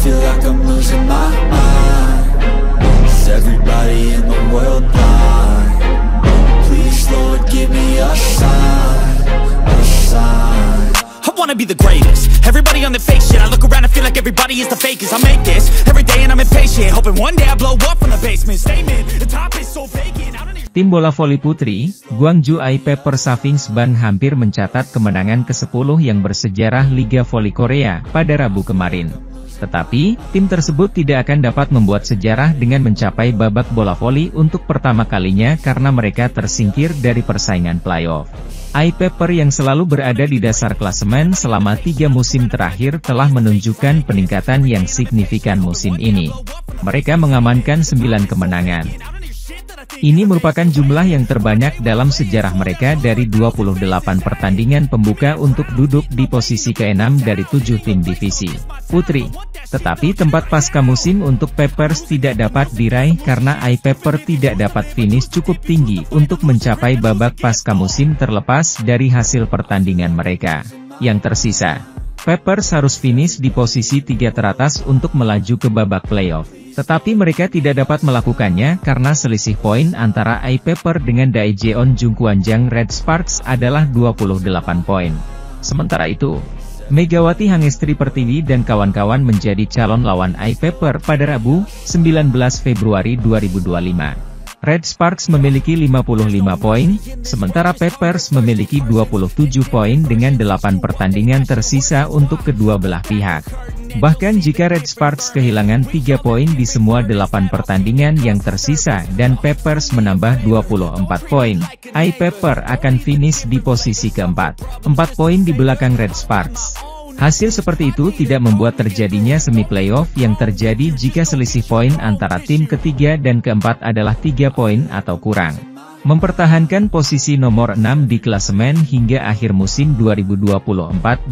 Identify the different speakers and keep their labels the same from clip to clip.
Speaker 1: feel like I'm losing my mind. Is everybody in the world blind? Please, Lord, give me a sign, a sign.
Speaker 2: I wanna be the greatest. Everybody on the fake shit. I look around and feel like everybody is the fakest. I make this every day and I'm impatient, hoping one day I blow up from the basement. Statement, the top is so vacant. I don't even...
Speaker 3: Tim bola voli putri, Gwangju Aipepper Savings Bank hampir mencatat kemenangan ke-10 yang bersejarah Liga Voli Korea pada Rabu kemarin. Tetapi, tim tersebut tidak akan dapat membuat sejarah dengan mencapai babak bola voli untuk pertama kalinya karena mereka tersingkir dari persaingan playoff. Aipepper yang selalu berada di dasar klasemen selama 3 musim terakhir telah menunjukkan peningkatan yang signifikan musim ini. Mereka mengamankan 9 kemenangan. Ini merupakan jumlah yang terbanyak dalam sejarah mereka dari 28 pertandingan pembuka untuk duduk di posisi ke-6 dari 7 tim divisi putri. Tetapi tempat pasca musim untuk Peppers tidak dapat diraih karena Aipepper tidak dapat finish cukup tinggi untuk mencapai babak pasca musim terlepas dari hasil pertandingan mereka yang tersisa. Peppers harus finish di posisi 3 teratas untuk melaju ke babak playoff. Tetapi mereka tidak dapat melakukannya karena selisih poin antara Aipepper dengan Daejeon Jungkwanjang Red Sparks adalah 28 poin. Sementara itu, Megawati Hangestri Pertiwi dan kawan-kawan menjadi calon lawan Aipepper pada Rabu, 19 Februari 2025. Red Sparks memiliki 55 poin, sementara Peppers memiliki 27 poin dengan 8 pertandingan tersisa untuk kedua belah pihak. Bahkan jika Red Sparks kehilangan 3 poin di semua 8 pertandingan yang tersisa dan Peppers menambah 24 poin, Aipepper akan finish di posisi keempat, 4 poin di belakang Red Sparks. Hasil seperti itu tidak membuat terjadinya semi playoff yang terjadi jika selisih poin antara tim ketiga dan keempat adalah 3 poin atau kurang. Mempertahankan posisi nomor 6 di klasemen hingga akhir musim 2024-25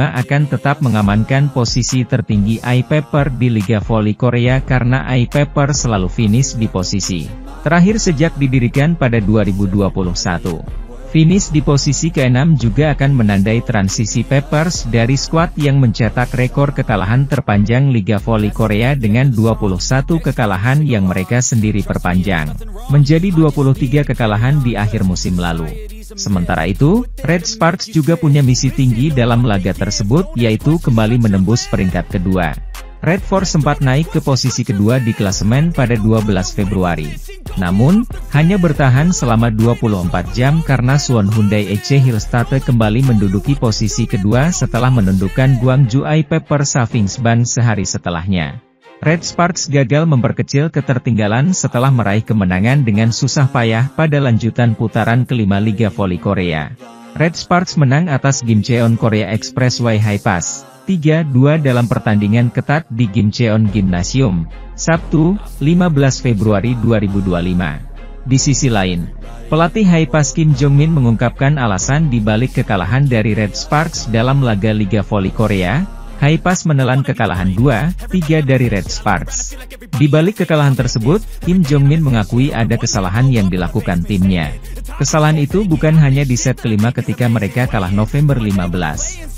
Speaker 3: akan tetap mengamankan posisi tertinggi Aipepper di Liga Voli Korea karena Aipepper selalu finish di posisi terakhir sejak didirikan pada 2021. Finish di posisi ke-6 juga akan menandai transisi Peppers dari skuad yang mencetak rekor kekalahan terpanjang Liga Voli Korea dengan 21 kekalahan yang mereka sendiri perpanjang, menjadi 23 kekalahan di akhir musim lalu. Sementara itu, Red Sparks juga punya misi tinggi dalam laga tersebut yaitu kembali menembus peringkat kedua. Red Force sempat naik ke posisi kedua di klasemen pada 12 Februari. Namun, hanya bertahan selama 24 jam karena Suwon Hyundai EC Hillstatte kembali menduduki posisi kedua setelah menundukkan Gwangju Aipepper Savings Bank sehari setelahnya. Red Sparks gagal memperkecil ketertinggalan setelah meraih kemenangan dengan susah payah pada lanjutan putaran kelima Liga Voli Korea. Red Sparks menang atas Gimcheon Korea Expressway High Pass 3-2 dalam pertandingan ketat di Gimcheon Gymnasium, Sabtu, 15 Februari 2025. Di sisi lain, pelatih High Pass Kim Jong-min mengungkapkan alasan di balik kekalahan dari Red Sparks dalam laga Liga Voli Korea. High Pass menelan kekalahan 2-3 dari Red Sparks. Di balik kekalahan tersebut, Kim Jong-min mengakui ada kesalahan yang dilakukan timnya. Kesalahan itu bukan hanya di set kelima ketika mereka kalah November 15.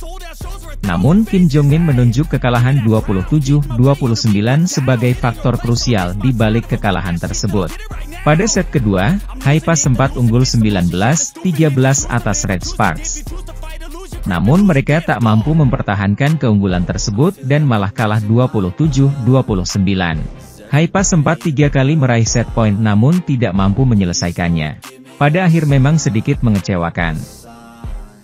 Speaker 3: Namun Kim Jong-min menunjuk kekalahan 27-29 sebagai faktor krusial di balik kekalahan tersebut. Pada set kedua, High Pass sempat unggul 19-13 atas Red Sparks. Namun mereka tak mampu mempertahankan keunggulan tersebut dan malah kalah 27-29. High Pass sempat 3 kali meraih set point namun tidak mampu menyelesaikannya. Pada akhir memang sedikit mengecewakan.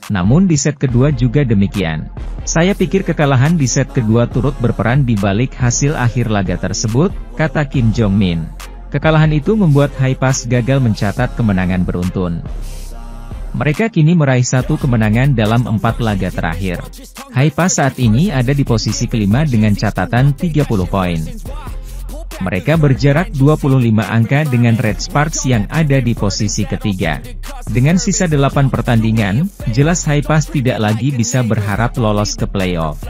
Speaker 3: Namun di set kedua juga demikian. Saya pikir kekalahan di set kedua turut berperan di balik hasil akhir laga tersebut, kata Kim Jong-min. Kekalahan itu membuat High Pass gagal mencatat kemenangan beruntun. Mereka kini meraih 1 kemenangan dalam 4 laga terakhir. High Pass saat ini ada di posisi kelima dengan catatan 30 poin. Mereka berjarak 25 angka dengan Red Sparks yang ada di posisi ketiga. Dengan sisa 8 pertandingan, jelas High Pass tidak lagi bisa berharap lolos ke playoff.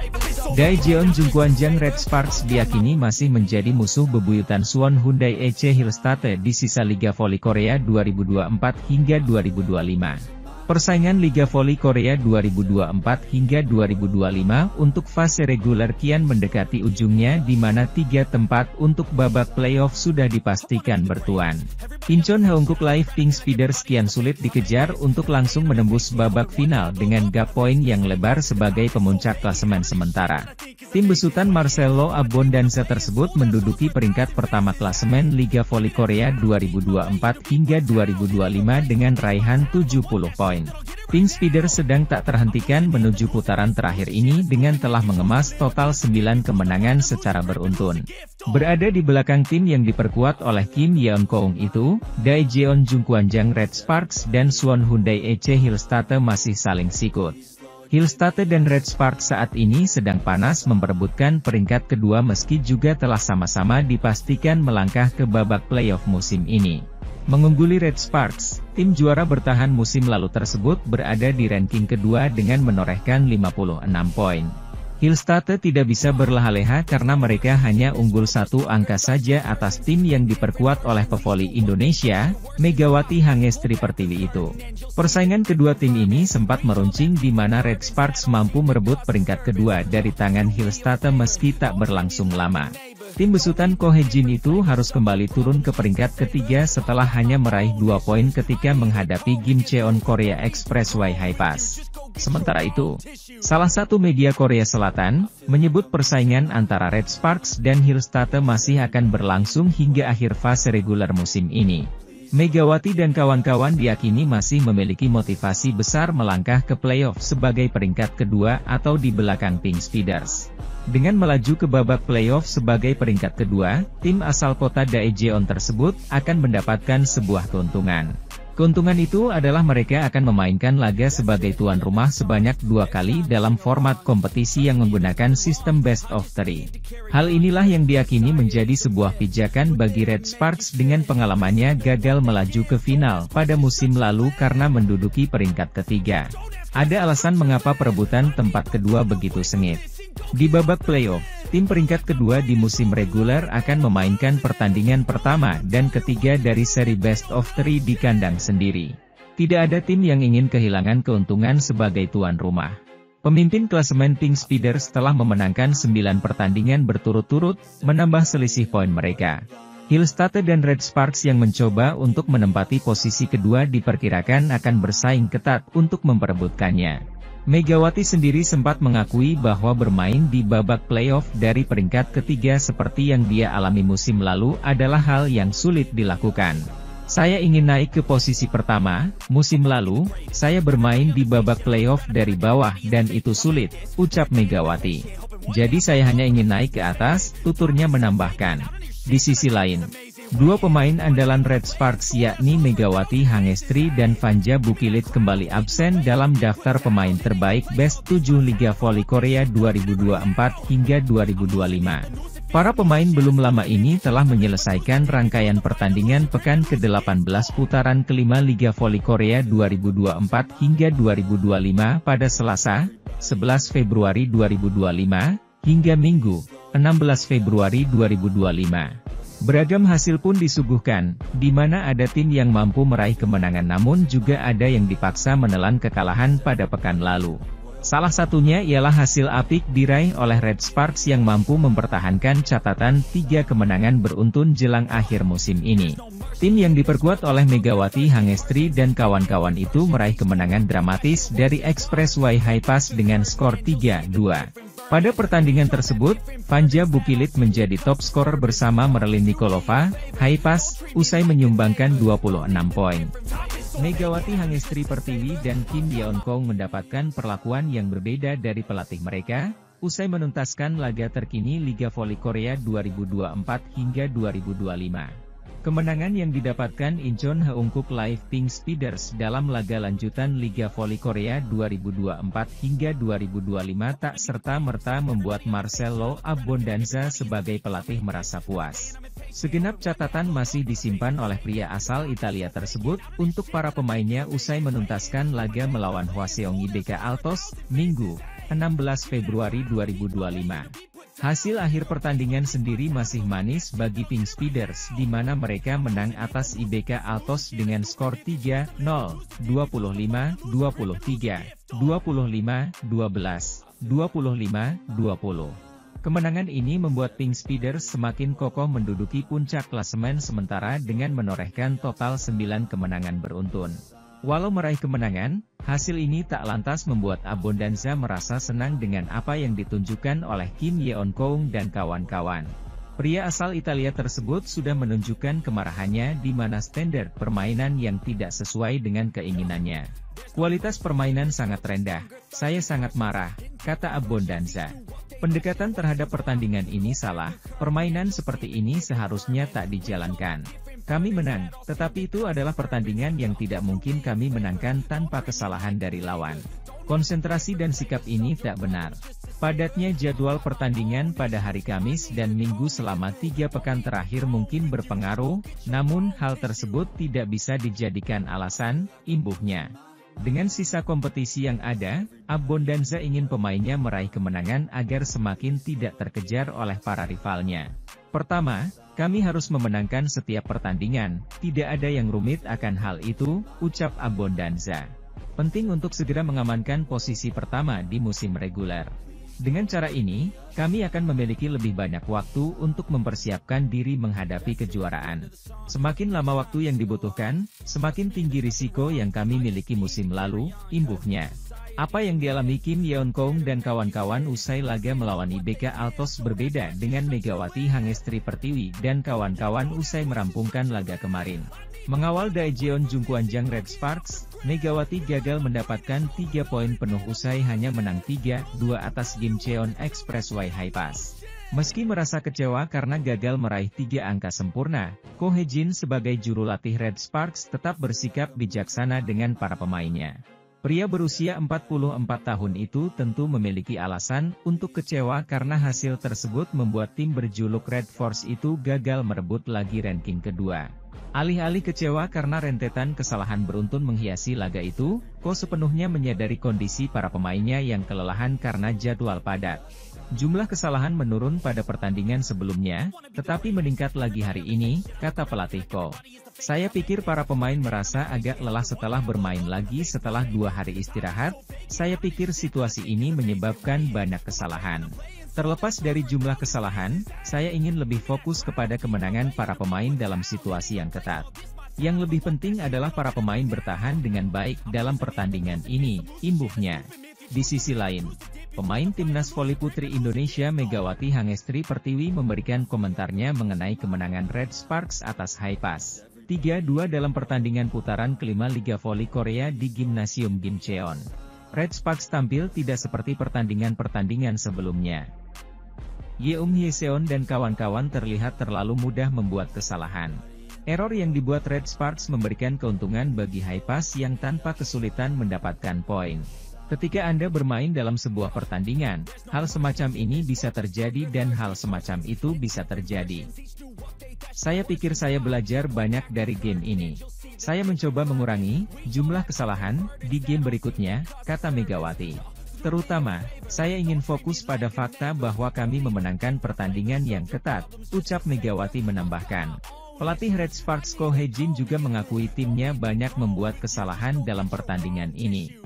Speaker 3: Daejeon Jungkwanjang Red Sparks diyakini masih menjadi musuh bebuyutan Suwon Hyundai EC Hillstatte di sisa Liga Voli Korea 2024 hingga 2025. Persaingan Liga Voli Korea 2024 hingga 2025 untuk fase reguler kian mendekati ujungnya di mana 3 tempat untuk babak playoff sudah dipastikan bertuan. Incheon Haeunkook Live Pink Speeders kian sulit dikejar untuk langsung menembus babak final dengan gap poin yang lebar sebagai pemuncak klasemen sementara. Tim besutan Marcelo Abondanza tersebut menduduki peringkat pertama klasemen Liga Voli Korea 2024 hingga 2025 dengan raihan 70 poin. Pink Speeders sedang tak terhentikan menuju putaran terakhir ini dengan telah mengemas total 9 kemenangan secara beruntun. Berada di belakang tim yang diperkuat oleh Kim Yeon-keung itu, Daejeon Jungkwanjang Red Sparks dan Suwon Hyundai EC Hillstate masih saling sikut. Hillstate dan Red Sparks saat ini sedang panas memperebutkan peringkat kedua meski juga telah sama-sama dipastikan melangkah ke babak playoff musim ini. Mengungguli Red Sparks, tim juara bertahan musim lalu tersebut berada di ranking kedua dengan menorehkan 56 poin. Hillstate tidak bisa berleha-leha karena mereka hanya unggul 1 angka saja atas tim yang diperkuat oleh pevoli Indonesia, Megawati Hangestri Pertiwi itu. Persaingan kedua tim ini sempat meruncing di mana Red Sparks mampu merebut peringkat kedua dari tangan Hillstate meski tak berlangsung lama. Tim besutan Ko Hae-jin itu harus kembali turun ke peringkat ketiga setelah hanya meraih 2 poin ketika menghadapi Gimcheon Korea Expressway High Pass. Sementara itu, salah satu media Korea Selatan menyebut persaingan antara Red Sparks dan Hillstate masih akan berlangsung hingga akhir fase reguler musim ini. Megawati dan kawan-kawan diyakini masih memiliki motivasi besar melangkah ke playoff sebagai peringkat kedua atau di belakang Pink Speeders. Dengan melaju ke babak playoff sebagai peringkat kedua, tim asal kota Daejeon tersebut akan mendapatkan sebuah keuntungan. Keuntungan itu adalah mereka akan memainkan laga sebagai tuan rumah sebanyak 2 kali dalam format kompetisi yang menggunakan sistem best of 3. Hal inilah yang diyakini menjadi sebuah pijakan bagi Red Sparks dengan pengalamannya gagal melaju ke final pada musim lalu karena menduduki peringkat ketiga. Ada alasan mengapa perebutan tempat kedua begitu sengit. Di babak playoff, tim peringkat kedua di musim reguler akan memainkan pertandingan pertama dan ketiga dari seri best of 3 di kandang sendiri. Tidak ada tim yang ingin kehilangan keuntungan sebagai tuan rumah. Pemimpin klasemen Pink Speeders telah memenangkan 9 pertandingan berturut-turut, menambah selisih poin mereka. Hillstate dan Red Sparks yang mencoba untuk menempati posisi kedua diperkirakan akan bersaing ketat untuk memperebutkannya. Megawati sendiri sempat mengakui bahwa bermain di babak playoff dari peringkat ketiga seperti yang dia alami musim lalu adalah hal yang sulit dilakukan. Saya ingin naik ke posisi pertama, musim lalu, saya bermain di babak playoff dari bawah dan itu sulit, ucap Megawati. Jadi saya hanya ingin naik ke atas, tuturnya menambahkan. Di sisi lain, 2 pemain andalan Red Sparks yakni Megawati Hangestri dan Vanja Bukilit kembali absen dalam daftar pemain terbaik Best 7 Liga Voli Korea 2024 hingga 2025. Para pemain belum lama ini telah menyelesaikan rangkaian pertandingan pekan ke-18 putaran kelima Liga Voli Korea 2024 hingga 2025 pada Selasa, 11 Februari 2025, hingga Minggu, 16 Februari 2025. Beragam hasil pun disuguhkan, di mana ada tim yang mampu meraih kemenangan namun juga ada yang dipaksa menelan kekalahan pada pekan lalu. Salah satunya ialah hasil apik diraih oleh Red Sparks yang mampu mempertahankan catatan 3 kemenangan beruntun jelang akhir musim ini. Tim yang diperkuat oleh Megawati Hangestri dan kawan-kawan itu meraih kemenangan dramatis dari Expressway High Pass dengan skor 3-2. Pada pertandingan tersebut, Vanja Bukilit menjadi top scorer bersama Merlin Nikolova, High Pass, usai menyumbangkan 26 poin. Megawati Hangestri Pertiwi dan Kim Yeon-keung mendapatkan perlakuan yang berbeda dari pelatih mereka, usai menuntaskan laga terkini Liga Voli Korea 2024 hingga 2025. Kemenangan yang didapatkan Incheon Haeunkook Live Pink Speeders dalam laga lanjutan Liga Voli Korea 2024 hingga 2025 tak serta-merta membuat Marcelo Abondanza sebagai pelatih merasa puas. Segenap catatan masih disimpan oleh pria asal Italia tersebut untuk para pemainnya usai menuntaskan laga melawan Hwaseong IDK Altos, Minggu, 16 Februari 2025. Hasil akhir pertandingan sendiri masih manis bagi Pink Speeders di mana mereka menang atas IBK Altos dengan skor 3-0, 25-23, 25-12, 25-20. Kemenangan ini membuat Pink Speeders semakin kokoh menduduki puncak klasemen sementara dengan menorehkan total 9 kemenangan beruntun. Walau meraih kemenangan, hasil ini tak lantas membuat Abbondanza merasa senang dengan apa yang ditunjukkan oleh Kim Yeon-keung dan kawan-kawan. Pria asal Italia tersebut sudah menunjukkan kemarahannya di mana standar permainan yang tidak sesuai dengan keinginannya. Kualitas permainan sangat rendah, saya sangat marah, kata Abbondanza. Pendekatan terhadap pertandingan ini salah, permainan seperti ini seharusnya tak dijalankan. Kami menang, tetapi itu adalah pertandingan yang tidak mungkin kami menangkan tanpa kesalahan dari lawan. Konsentrasi dan sikap ini tak benar. Padatnya jadwal pertandingan pada hari Kamis dan Minggu selama 3 pekan terakhir mungkin berpengaruh, namun hal tersebut tidak bisa dijadikan alasan, imbuhnya. Dengan sisa kompetisi yang ada, Abbondanza ingin pemainnya meraih kemenangan agar semakin tidak terkejar oleh para rivalnya. Pertama, kami harus memenangkan setiap pertandingan, tidak ada yang rumit akan hal itu, ucap Abbondanza. Penting untuk segera mengamankan posisi pertama di musim reguler. Dengan cara ini, kami akan memiliki lebih banyak waktu untuk mempersiapkan diri menghadapi kejuaraan. Semakin lama waktu yang dibutuhkan, semakin tinggi risiko yang kami miliki musim lalu, imbuhnya. Apa yang dialami Kim Yeon-keung dan kawan-kawan usai laga melawan IBK Altos berbeda dengan Megawati Hangestri Pertiwi dan kawan-kawan usai merampungkan laga kemarin. Mengawal Daejeon Jungkwanjang Red Sparks, Megawati gagal mendapatkan 3 poin penuh usai hanya menang 3-2 atas Gimcheon Expressway High Pass. Meski merasa kecewa karena gagal meraih 3 angka sempurna, Ko Hye-jin sebagai juru latih Red Sparks tetap bersikap bijaksana dengan para pemainnya. Pria berusia 44 tahun itu tentu memiliki alasan untuk kecewa karena hasil tersebut membuat tim berjuluk Red Force itu gagal merebut lagi ranking kedua. Alih-alih kecewa karena rentetan kesalahan beruntun menghiasi laga itu, Ko sepenuhnya menyadari kondisi para pemainnya yang kelelahan karena jadwal padat. Jumlah kesalahan menurun pada pertandingan sebelumnya, tetapi meningkat lagi hari ini, kata pelatih Ko. Saya pikir para pemain merasa agak lelah setelah bermain lagi setelah 2 hari istirahat, saya pikir situasi ini menyebabkan banyak kesalahan. Terlepas dari jumlah kesalahan, saya ingin lebih fokus kepada kemenangan para pemain dalam situasi yang ketat. Yang lebih penting adalah para pemain bertahan dengan baik dalam pertandingan ini, imbuhnya. Di sisi lain, pemain timnas voli putri Indonesia Megawati Hangestri Pertiwi memberikan komentarnya mengenai kemenangan Red Sparks atas High Pass 3-2 dalam pertandingan putaran kelima Liga Voli Korea di Gimnasium Gimcheon. Red Sparks tampil tidak seperti pertandingan-pertandingan sebelumnya. Yeum Hyeseon dan kawan-kawan terlihat terlalu mudah membuat kesalahan. Error yang dibuat Red Sparks memberikan keuntungan bagi High Pass yang tanpa kesulitan mendapatkan poin. Ketika Anda bermain dalam sebuah pertandingan, hal semacam ini bisa terjadi dan hal semacam itu bisa terjadi. Saya pikir saya belajar banyak dari game ini. Saya mencoba mengurangi jumlah kesalahan di game berikutnya, kata Megawati. Terutama, saya ingin fokus pada fakta bahwa kami memenangkan pertandingan yang ketat, ucap Megawati menambahkan. Pelatih Red Sparks Ko Hye-jin juga mengakui timnya banyak membuat kesalahan dalam pertandingan ini.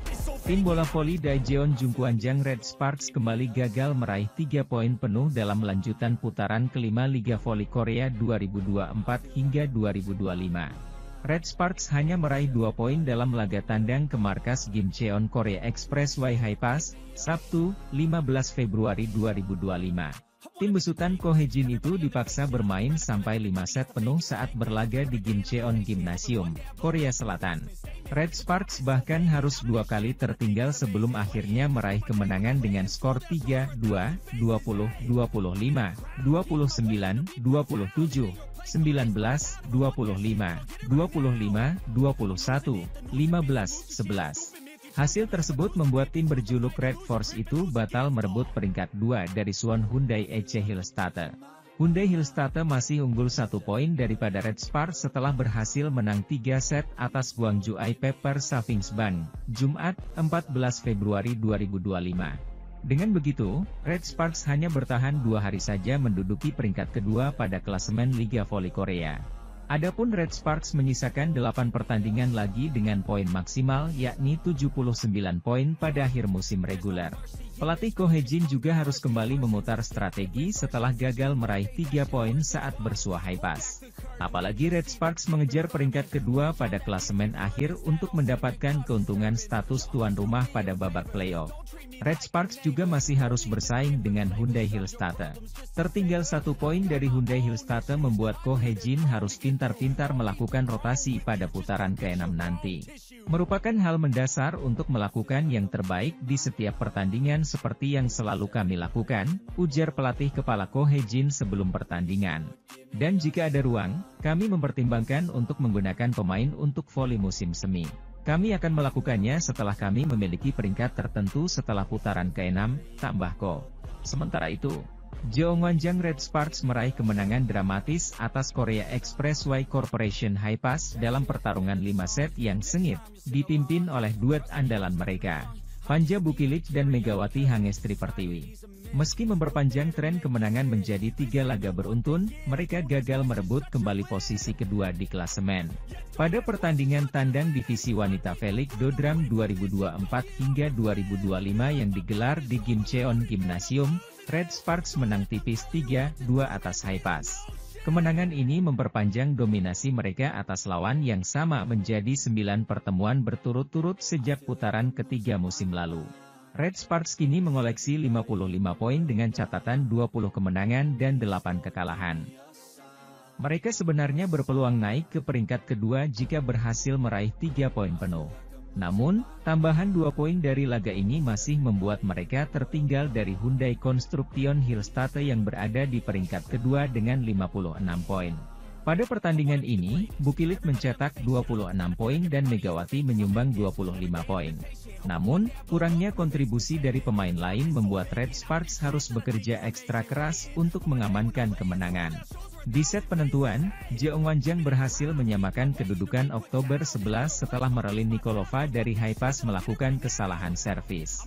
Speaker 3: Tim bola voli Daejeon Jungkwanjang Red Sparks kembali gagal meraih 3 poin penuh dalam lanjutan putaran kelima Liga Voli Korea 2024 hingga 2025. Red Sparks hanya meraih 2 poin dalam laga tandang ke markas Gimcheon Korea Expressway High Pass, Sabtu, 15 Februari 2025. Tim besutan Ko Hye-jin itu dipaksa bermain sampai 5 set penuh saat berlaga di Gimcheon Gymnasium, Korea Selatan. Red Sparks bahkan harus 2 kali tertinggal sebelum akhirnya meraih kemenangan dengan skor 3-2, 20-25, 29-27, 19-25, 25-21, 15-11. Hasil tersebut membuat tim berjuluk Red Force itu batal merebut peringkat 2 dari Suwon Hyundai EC Hillstatte. Hyundai Hillstatte masih unggul 1 poin daripada Red Sparks setelah berhasil menang 3 set atas Gwangju Pepper Savings Bank, Jumat, 14 Februari 2025. Dengan begitu, Red Sparks hanya bertahan 2 hari saja menduduki peringkat kedua pada klasemen Liga Voli Korea. Adapun Red Sparks menyisakan 8 pertandingan lagi dengan poin maksimal yakni 79 poin pada akhir musim reguler. Pelatih Ko Hae-jin juga harus kembali memutar strategi setelah gagal meraih 3 poin saat bersua Haepas. Apalagi Red Sparks mengejar peringkat kedua pada klasemen akhir untuk mendapatkan keuntungan status tuan rumah pada babak playoff. Red Sparks juga masih harus bersaing dengan Hyundai Hillstatte. Tertinggal 1 poin dari Hyundai Hillstatte membuat Ko Hae-jin harus pintar-pintar melakukan rotasi pada putaran ke-6 nanti. Merupakan hal mendasar untuk melakukan yang terbaik di setiap pertandingan seperti yang selalu kami lakukan, ujar pelatih kepala Ko Hae-jin sebelum pertandingan. Dan jika ada ruang, kami mempertimbangkan untuk menggunakan pemain untuk voli musim semi. Kami akan melakukannya setelah kami memiliki peringkat tertentu setelah putaran ke-6, tambah Ko. Sementara itu, Jeongwanjang Red Sparks meraih kemenangan dramatis atas Korea Expressway Corporation Haepas dalam pertarungan 5 set yang sengit, dipimpin oleh duet andalan mereka, Panja Bukilich dan Megawati Hangestri Pertiwi. Meski memperpanjang tren kemenangan menjadi 3 laga beruntun, mereka gagal merebut kembali posisi kedua di klasemen. Pada pertandingan tandang divisi wanita Felix Dodram 2024 hingga 2025 yang digelar di Gimcheon Gymnasium, Red Sparks menang tipis 3-2 atas Haepas. Kemenangan ini memperpanjang dominasi mereka atas lawan yang sama menjadi 9 pertemuan berturut-turut sejak putaran ketiga musim lalu. Red Sparks kini mengoleksi 55 poin dengan catatan 20 kemenangan dan 8 kekalahan. Mereka sebenarnya berpeluang naik ke peringkat kedua jika berhasil meraih 3 poin penuh. Namun, tambahan 2 poin dari laga ini masih membuat mereka tertinggal dari Hyundai Construction Hillstatte yang berada di peringkat kedua dengan 56 poin. Pada pertandingan ini, Bukilich mencetak 26 poin dan Megawati menyumbang 25 poin. Namun, kurangnya kontribusi dari pemain lain membuat Red Sparks harus bekerja ekstra keras untuk mengamankan kemenangan. Di set penentuan, Jeongwanjang berhasil menyamakan kedudukan Oktober 11 setelah Marilyn Nikolova dari Haepas melakukan kesalahan servis.